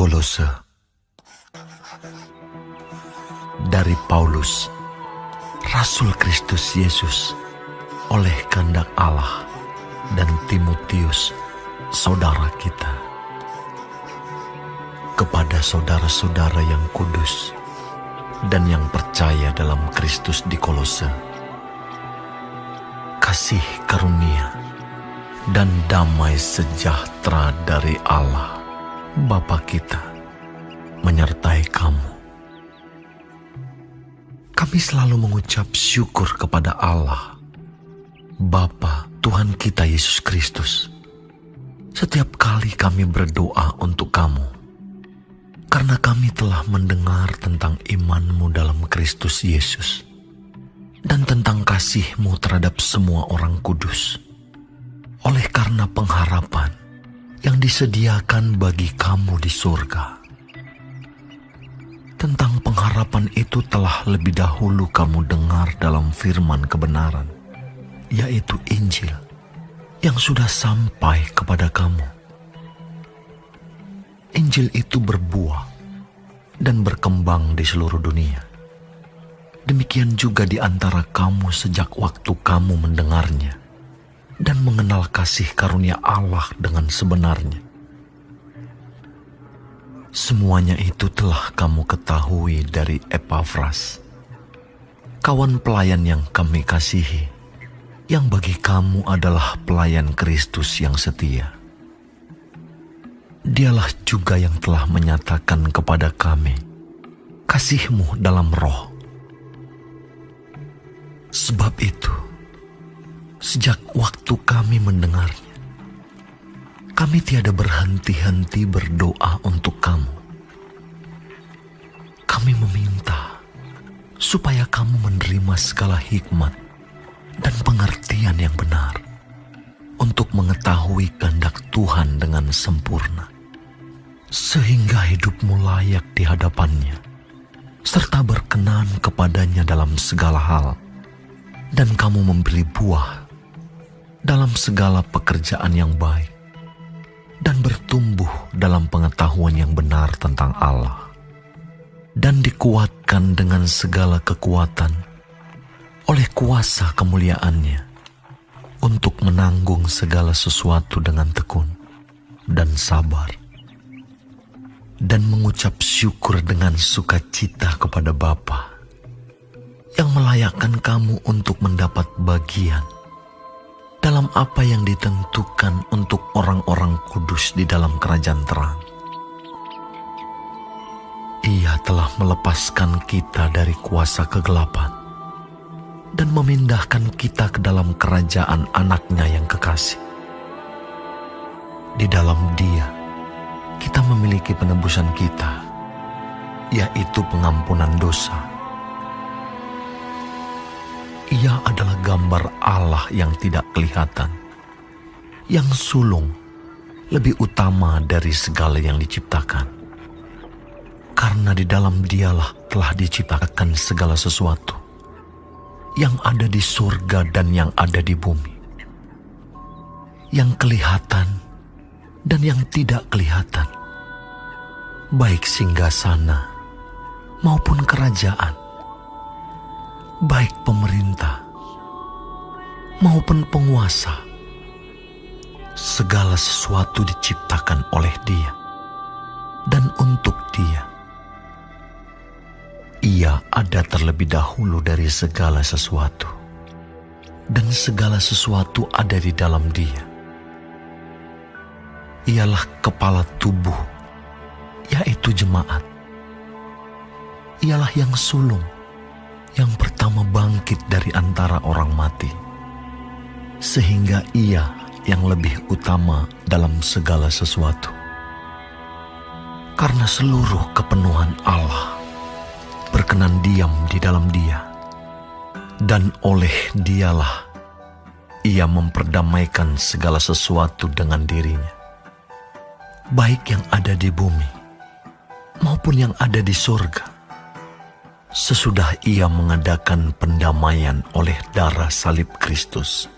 Kolose. Dari Paulus, Rasul Kristus Yesus, oleh kehendak Allah, dan Timotius, saudara kita. Kepada saudara-saudara yang kudus dan yang percaya dalam Kristus di Kolose, kasih karunia dan damai sejahtera dari Allah Bapa kita menyertai kamu. Kami selalu mengucap syukur kepada Allah Bapa Tuhan kita Yesus Kristus setiap kali kami berdoa untuk kamu, karena kami telah mendengar tentang iman-Mu dalam Kristus Yesus dan tentang kasih-Mu terhadap semua orang kudus, oleh karena pengharapan yang disediakan bagi kamu di surga. Tentang pengharapan itu telah lebih dahulu kamu dengar dalam firman kebenaran, yaitu Injil, yang sudah sampai kepada kamu. Injil itu berbuah dan berkembang di seluruh dunia. Demikian juga di antara kamu sejak waktu kamu mendengarnya dan mengenal kasih karunia Allah dengan sebenarnya. Semuanya itu telah kamu ketahui dari Epafras, kawan pelayan yang kami kasihi, yang bagi kamu adalah pelayan Kristus yang setia. Dialah juga yang telah menyatakan kepada kami kasih-Mu dalam roh. Sebab itu, sejak waktu kami mendengarnya, kami tiada berhenti-henti berdoa untuk kamu. Kami meminta supaya kamu menerima segala hikmat dan pengertian yang benar untuk mengetahui kehendak Tuhan dengan sempurna, sehingga hidupmu layak di hadapannya, serta berkenan kepadanya dalam segala hal, dan kamu memberi buah dalam segala pekerjaan yang baik, dan bertumbuh dalam pengetahuan yang benar tentang Allah, dan dikuatkan dengan segala kekuatan oleh kuasa kemuliaan-Nya, untuk menanggung segala sesuatu dengan tekun dan sabar, dan mengucap syukur dengan sukacita kepada Bapa yang melayakkan kamu untuk mendapat bagian dalam apa yang ditentukan untuk orang-orang kudus di dalam kerajaan terang. Ia telah melepaskan kita dari kuasa kegelapan dan memindahkan kita ke dalam kerajaan Anak-Nya yang kekasih. Di dalam Dia, kita memiliki penebusan kita, yaitu pengampunan dosa. Ia adalah gambar Allah yang tidak kelihatan, yang sulung, lebih utama dari segala yang diciptakan. Karena di dalam Dialah telah diciptakan segala sesuatu, yang ada di surga dan yang ada di bumi, yang kelihatan dan yang tidak kelihatan, baik singgasana maupun kerajaan, baik pemerintah maupun penguasa. Segala sesuatu diciptakan oleh Dia dan untuk Dia. Ia ada terlebih dahulu dari segala sesuatu, dan segala sesuatu ada di dalam Dia. Ialah kepala tubuh, yaitu jemaat. Ialah yang sulung, yang pertama bangkit dari antara orang mati, sehingga Ia yang lebih utama dalam segala sesuatu. Karena seluruh kepenuhan Allah berkenan diam di dalam Dia, dan oleh Dialah Ia memperdamaikan segala sesuatu dengan dirinya, baik yang ada di bumi maupun yang ada di surga, sesudah Ia mengadakan pendamaian oleh darah salib Kristus.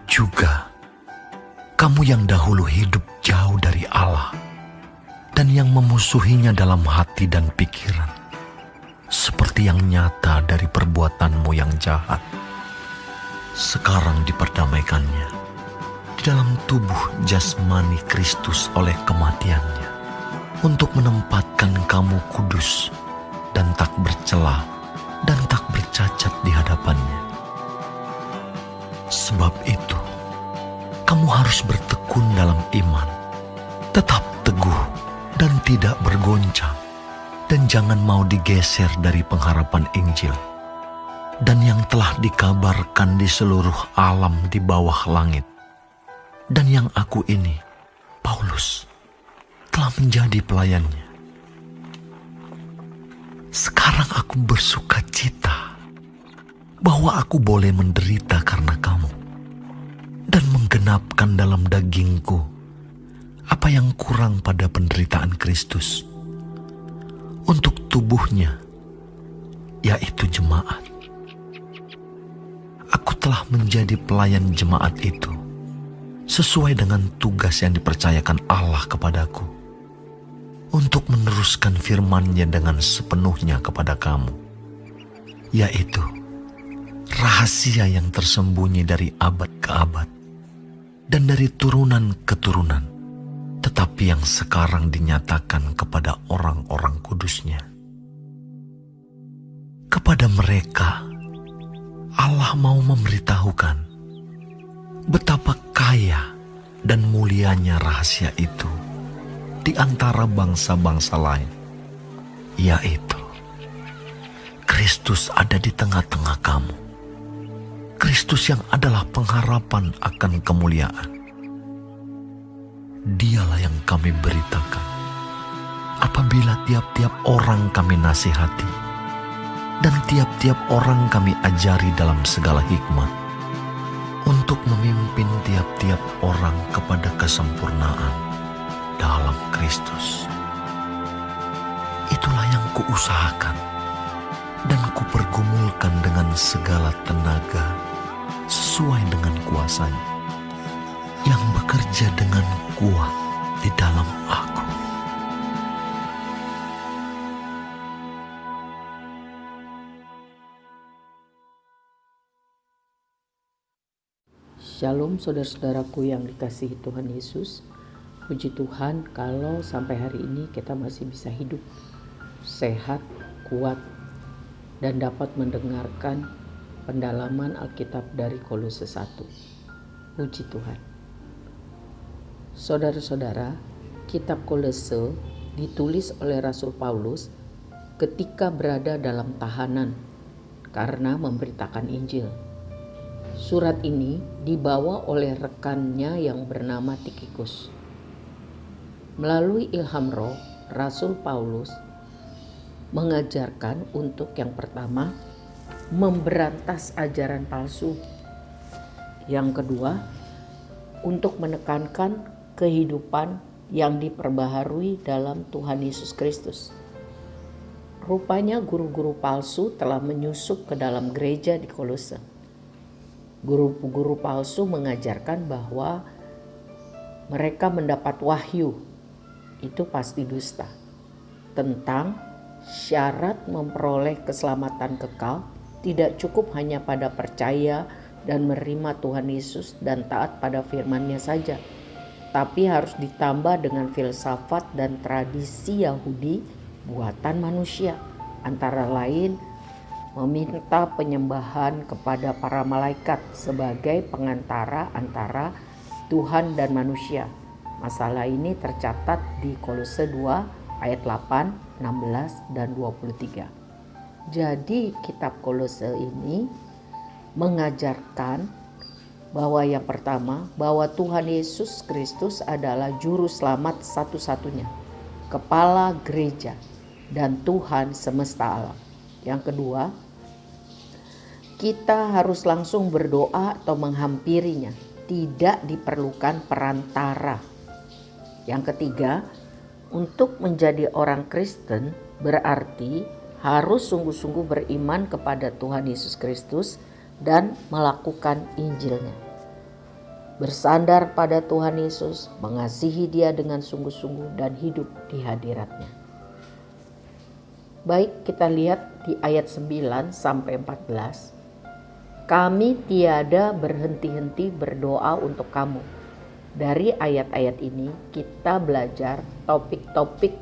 Juga kamu yang dahulu hidup jauh dari Allah dan yang memusuhinya dalam hati dan pikiran, seperti yang nyata dari perbuatanmu yang jahat. Sekarang diperdamaikannya di dalam tubuh jasmani Kristus oleh kematiannya, untuk menempatkan kamu kudus dan tak bercela dan tak bercacat di hadapannya. Sebab itu, kamu harus bertekun dalam iman, tetap teguh dan tidak bergoncang, dan jangan mau digeser dari pengharapan Injil, dan yang telah dikabarkan di seluruh alam di bawah langit, dan yang aku ini, Paulus, telah menjadi pelayannya. Sekarang aku bersuka cita bahwa aku boleh menderita karena kamu, dan menggenapkan dalam dagingku apa yang kurang pada penderitaan Kristus untuk tubuhnya, yaitu jemaat. Aku telah menjadi pelayan jemaat itu sesuai dengan tugas yang dipercayakan Allah kepadaku, untuk meneruskan firman-Nya dengan sepenuhnya kepada kamu, yaitu rahasia yang tersembunyi dari abad ke abad dan dari turunan ke turunan, tetapi yang sekarang dinyatakan kepada orang-orang kudus-Nya. Kepada mereka, Allah mau memberitahukan betapa kaya dan mulianya rahasia itu di antara bangsa-bangsa lain, yaitu Kristus ada di tengah-tengah kamu. Kristus yang adalah pengharapan akan kemuliaan. Dialah yang kami beritakan apabila tiap-tiap orang kami nasihati dan tiap-tiap orang kami ajari dalam segala hikmat, untuk memimpin tiap-tiap orang kepada kesempurnaan dalam Kristus. Itulah yang kuusahakan dan kupergumulkan dengan segala tenaga sesuai dengan kuasa-Nya yang bekerja dengan kuat di dalam aku. Shalom saudara-saudaraku yang dikasihi Tuhan Yesus. Puji Tuhan kalau sampai hari ini kita masih bisa hidup, sehat, kuat, dan dapat mendengarkan pendalaman Alkitab dari Kolose 1. Puji Tuhan. Saudara-saudara, kitab Kolose ditulis oleh Rasul Paulus ketika berada dalam tahanan karena memberitakan Injil. Surat ini dibawa oleh rekannya yang bernama Tikhikus. Melalui ilham Roh, Rasul Paulus mengajarkan untuk yang pertama, memberantas ajaran palsu. Yang kedua, untuk menekankan kehidupan yang diperbaharui dalam Tuhan Yesus Kristus. Rupanya guru-guru palsu telah menyusup ke dalam gereja di Kolose. Guru-guru palsu mengajarkan bahwa mereka mendapat wahyu, itu pasti dusta, tentang syarat memperoleh keselamatan kekal tidak cukup hanya pada percaya dan menerima Tuhan Yesus dan taat pada firman-Nya saja, tapi harus ditambah dengan filsafat dan tradisi Yahudi buatan manusia, antara lain meminta penyembahan kepada para malaikat sebagai pengantara antara Tuhan dan manusia. Masalah ini tercatat di Kolose 2 ayat 8, 16, dan 23. Jadi kitab Kolose ini mengajarkan bahwa yang pertama, bahwa Tuhan Yesus Kristus adalah juru selamat satu-satunya, kepala gereja, dan Tuhan semesta alam. Yang kedua, kita harus langsung berdoa atau menghampirinya, tidak diperlukan perantara. Yang ketiga, untuk menjadi orang Kristen berarti harus sungguh-sungguh beriman kepada Tuhan Yesus Kristus dan melakukan Injilnya. bersandar pada Tuhan Yesus, mengasihi Dia dengan sungguh-sungguh dan hidup di hadirat-Nya. Baik, kita lihat di ayat 9 sampai 14. Kami tiada berhenti-henti berdoa untuk kamu. Dari ayat-ayat ini kita belajar topik-topik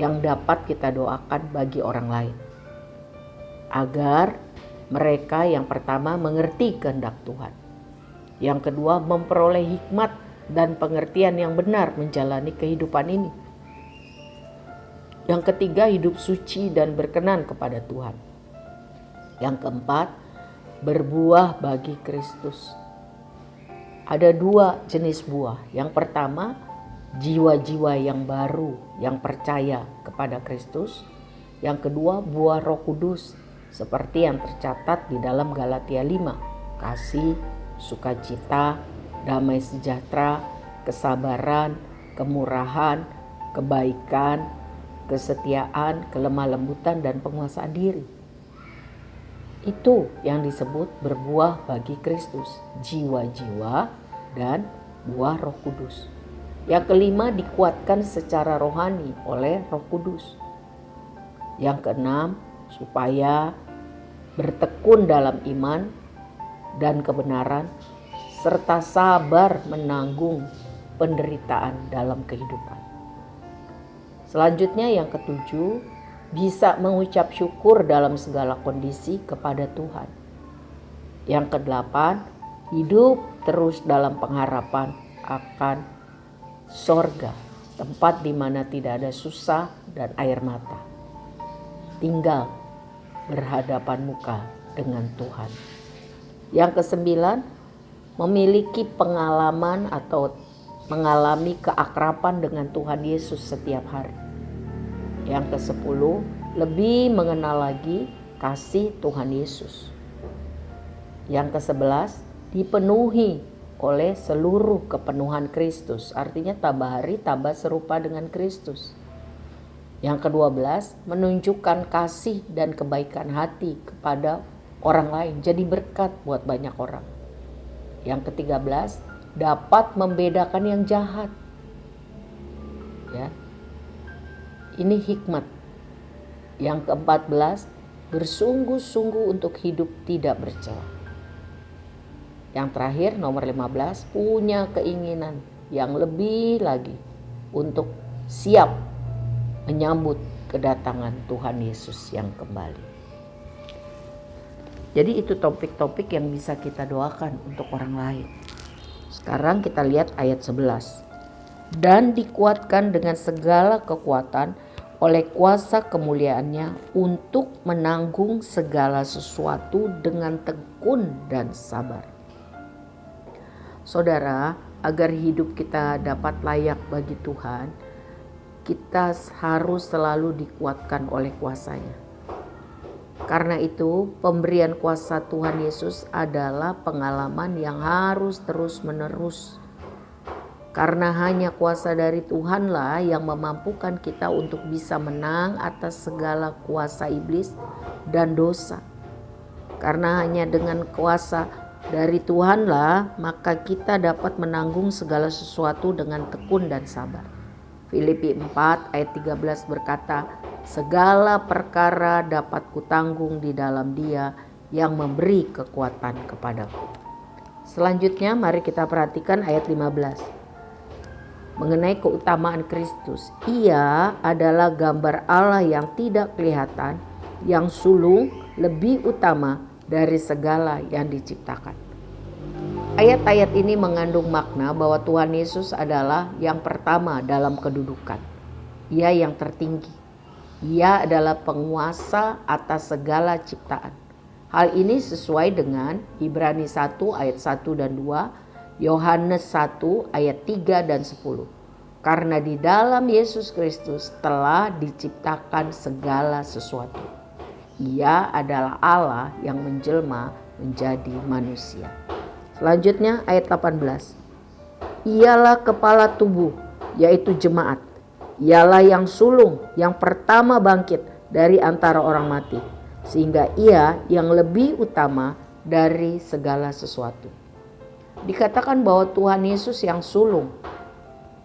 yang dapat kita doakan bagi orang lain, agar mereka yang pertama mengerti kehendak Tuhan, yang kedua memperoleh hikmat dan pengertian yang benar menjalani kehidupan ini, yang ketiga hidup suci dan berkenan kepada Tuhan, yang keempat berbuah bagi Kristus. Ada 2 jenis buah. Yang pertama, jiwa-jiwa yang baru yang percaya kepada Kristus. Yang kedua, buah Roh Kudus seperti yang tercatat di dalam Galatia 5. Kasih, sukacita, damai sejahtera, kesabaran, kemurahan, kebaikan, kesetiaan, kelemah lembutan, dan penguasaan diri. Itu yang disebut berbuah bagi Kristus, jiwa-jiwa dan buah Roh Kudus. Yang kelima, dikuatkan secara rohani oleh Roh Kudus. Yang keenam, supaya bertekun dalam iman dan kebenaran serta sabar menanggung penderitaan dalam kehidupan. Selanjutnya yang ketujuh, bisa mengucap syukur dalam segala kondisi kepada Tuhan. Yang kedelapan, hidup terus dalam pengharapan akan sorga, tempat di mana tidak ada susah dan air mata. Tinggal berhadapan muka dengan Tuhan. Yang kesembilan, memiliki pengalaman atau mengalami keakraban dengan Tuhan Yesus setiap hari. Yang ke-10, lebih mengenal lagi kasih Tuhan Yesus. Yang ke-11, dipenuhi oleh seluruh kepenuhan Kristus. Artinya tambah hari tambah serupa dengan Kristus. Yang ke-12, menunjukkan kasih dan kebaikan hati kepada orang lain. Jadi berkat buat banyak orang. Yang ke-13, dapat membedakan yang jahat. Ya. Ini hikmat. Yang ke-14, bersungguh-sungguh untuk hidup tidak bercela. Yang terakhir, nomor 15, punya keinginan yang lebih lagi untuk siap menyambut kedatangan Tuhan Yesus yang kembali. Jadi itu topik-topik yang bisa kita doakan untuk orang lain. Sekarang kita lihat ayat 11. Dan dikuatkan dengan segala kekuatan oleh kuasa kemuliaannya untuk menanggung segala sesuatu dengan tekun dan sabar. Saudara, agar hidup kita dapat layak bagi Tuhan, kita harus selalu dikuatkan oleh kuasa-Nya. Karena itu, pemberian kuasa Tuhan Yesus adalah pengalaman yang harus terus-menerus. Karena hanya kuasa dari Tuhanlah yang memampukan kita untuk bisa menang atas segala kuasa iblis dan dosa. Karena hanya dengan kuasa dari Tuhanlah maka kita dapat menanggung segala sesuatu dengan tekun dan sabar. Filipi 4 ayat 13 berkata, segala perkara dapat kutanggung di dalam Dia yang memberi kekuatan kepadaku. Selanjutnya mari kita perhatikan ayat 15. Mengenai keutamaan Kristus, Ia adalah gambar Allah yang tidak kelihatan, yang sulung, lebih utama dari segala yang diciptakan. Ayat-ayat ini mengandung makna bahwa Tuhan Yesus adalah yang pertama dalam kedudukan. Ia yang tertinggi. Ia adalah penguasa atas segala ciptaan. Hal ini sesuai dengan Ibrani 1 ayat 1 dan 2, Yohanes 1 ayat 3 dan 10. Karena di dalam Yesus Kristus telah diciptakan segala sesuatu. Ia adalah Allah yang menjelma menjadi manusia. Selanjutnya ayat 18. Ialah kepala tubuh, yaitu jemaat. Ialah yang sulung, yang pertama bangkit dari antara orang mati. Sehingga ia yang lebih utama dari segala sesuatu. dikatakan bahwa Tuhan Yesus yang sulung,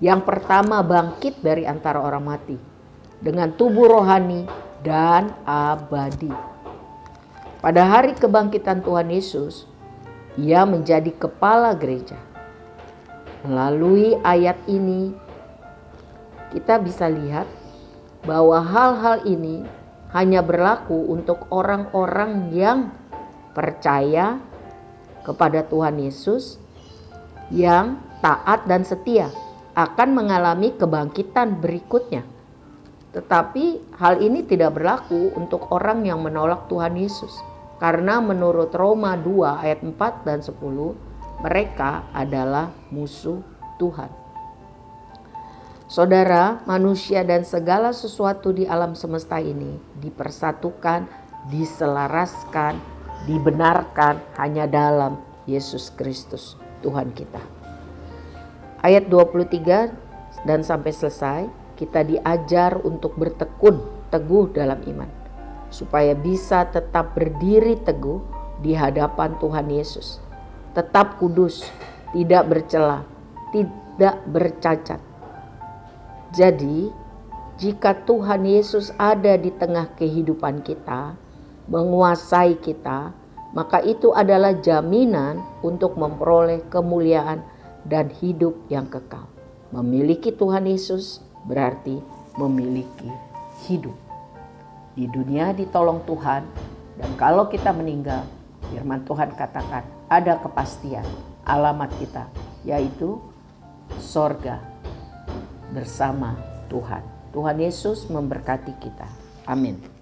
yang pertama bangkit dari antara orang mati dengan tubuh rohani dan abadi. Pada hari kebangkitan Tuhan Yesus, Ia menjadi kepala gereja. Melalui ayat ini, kita bisa lihat bahwa hal-hal ini hanya berlaku untuk orang-orang yang percaya kepada Tuhan Yesus, yang taat dan setia akan mengalami kebangkitan berikutnya. Tetapi hal ini tidak berlaku untuk orang yang menolak Tuhan Yesus. Karena menurut Roma 2 ayat 4 dan 10, mereka adalah musuh Tuhan. Saudara, manusia dan segala sesuatu di alam semesta ini dipersatukan, diselaraskan, dibenarkan hanya dalam Yesus Kristus, Tuhan kita. Ayat 23 dan sampai selesai, kita diajar untuk bertekun teguh dalam iman, supaya bisa tetap berdiri teguh di hadapan Tuhan Yesus. Tetap kudus, tidak bercela, tidak bercacat. Jadi, jika Tuhan Yesus ada di tengah kehidupan kita, menguasai kita, maka itu adalah jaminan untuk memperoleh kemuliaan dan hidup yang kekal. Memiliki Tuhan Yesus berarti memiliki hidup. Di dunia ditolong Tuhan, dan kalau kita meninggal, firman Tuhan katakan ada kepastian alamat kita, yaitu sorga bersama Tuhan. Tuhan Yesus memberkati kita. Amin.